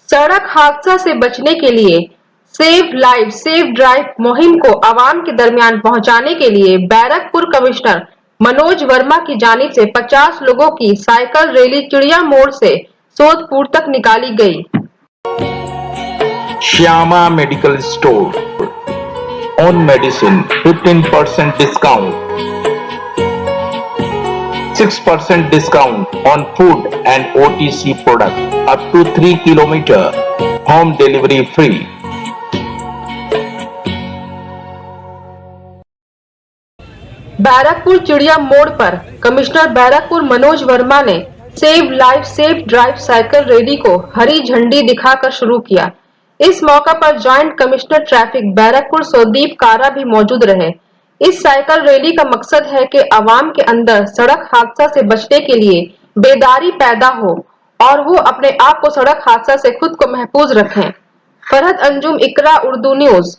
सड़क हादसा से बचने के लिए सेव लाइफ सेव ड्राइव मुहिम को आवाम के दरमियान पहुंचाने के लिए बैरकपुर कमिश्नर मनोज वर्मा की जानिब से 50 लोगों की साइकिल रैली चिड़िया मोड़ से सोदपुर तक निकाली गई। Shyama Medical Store. On medicine, 15% discount. 6% discount on food and OTC product up to 3 kilometer. Home delivery free. Barrackpore चिड़िया मोड़ पर कमिश्नर बैरकपुर मनोज वर्मा ने save life save drive cycle rally को हरी झंडी दिखाकर शुरू किया। इस मौका पर जॉइंट कमिश्नर ट्रैफिक बैरकपुर सौदीप कारा भी मौजूद रहे। इस साइकिल रैली का मकसद है कि आवाम के अंदर सड़क हादसा से बचने के लिए बेदारी पैदा हो और वो अपने आप को सड़क हादसा से खुद को महफूज रखें। Farhat Anjum, Iqra Urdu news.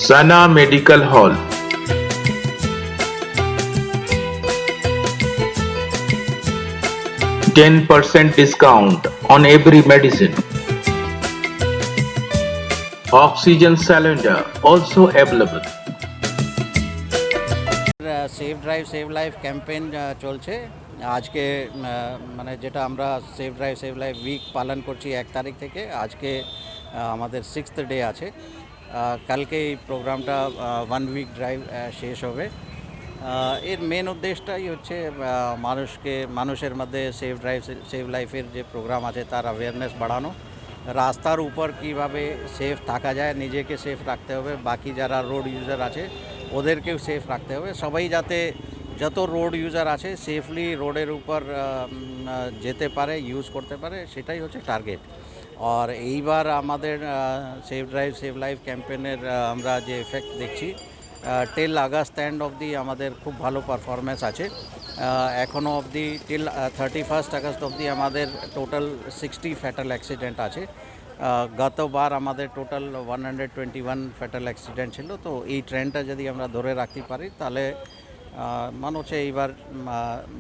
Sana Medical Hall. 10% discount on every medicine. Oxygen cylinder also available. Save drive save life campaign চলছে আজকে মানে যেটা আমরা save drive save life week পালন করছি 1 তারিখ থেকে আজকে আমাদের 6th ডে আছে। কালকে এই প্রোগ্রামটা 1 উইক ড্রাইভ শেষ হবে। এর মেন উদ্দেশ্যটাই হচ্ছে মানুষের মধ্যে সেভ ড্রাইভ সেভ লাইফের যে প্রোগ্রাম আছে তার অ্যাওয়ারনেস বাড়ানো, রাস্তার উপর কীভাবে সেফ থাকা যায়, নিজেকে সেফ রাখতে হবে, বাকি যারা রোড ইউজার আছে ওদেরকেও সেফ রাখতে হবে। সবাই যাতে যত রোড ইউজার আছে সেফলি রোডের উপর যেতে পারে, ইউজ করতে পারে, সেটাই হচ্ছে টার্গেট। আর এইবার আমাদের সেভ ড্রাইভ সেভ লাইফ ক্যাম্পেনের আমরা যে এফেক্ট দেখছি টিল আগস্ট এন্ড অবধি আমাদের খুব ভালো পারফরমেন্স আছে। এখনও অবধি টিল 31 আগস্ট অবধি আমাদের টোটাল 60 ফ্যাটাল অ্যাক্সিডেন্ট আছে। গতবার আমাদের টোটাল 121 ফ্যাটাল অ্যাক্সিডেন্ট ছিল। তো এই ট্রেন্ডটা যদি আমরা ধরে রাখতে পারি তাহলে মনে হচ্ছে এইবার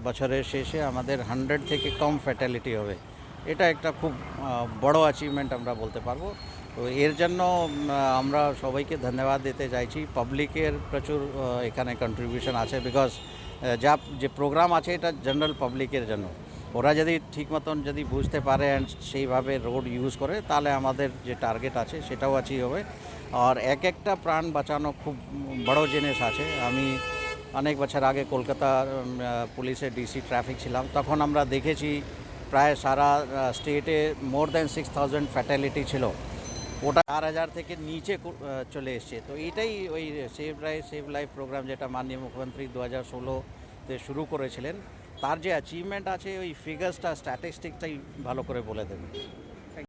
বছরের শেষে আমাদের 100 থেকে কম ফ্যাটালিটি হবে। এটা একটা খুব বড় অ্যাচিভমেন্ট আমরা বলতে পারবো। তো এর জন্য আমরা সবাইকে ধন্যবাদ দিতে চাইছি। পাবলিকের প্রচুর এখানে কন্ট্রিবিউশন আছে, বিকজ যে প্রোগ্রাম আছে এটা জেনারেল পাবলিকের জন্য। ওরা যদি ঠিক মতন যদি বুঝতে পারে অ্যান্ড সেইভাবে রোড ইউজ করে তাহলে আমাদের যে টার্গেট আছে সেটাও অ্যাচিভ হবে। আর একটা প্রাণ বাঁচানো খুব বড় জিনিস আছে। আমি অনেক বছর আগে কলকাতা পুলিশের ডিসি ট্রাফিক ছিলাম, তখন আমরা দেখেছি প্রায় সারা স্টেটে মোর দ্যান 6000 ফ্যাটালিটি ছিল। ওটা 4000 থেকে নিচে চলে এসছে। তো এটাই ওই save drive save life programme যেটা মাননীয় মুখ্যমন্ত্রী 2016-তে শুরু করেছিলেন, তার যে অ্যাচিভমেন্ট আছে ওই ফিগার্সটা স্ট্যাটিস্টিক্সটাই ভালো করে বলে দেবে।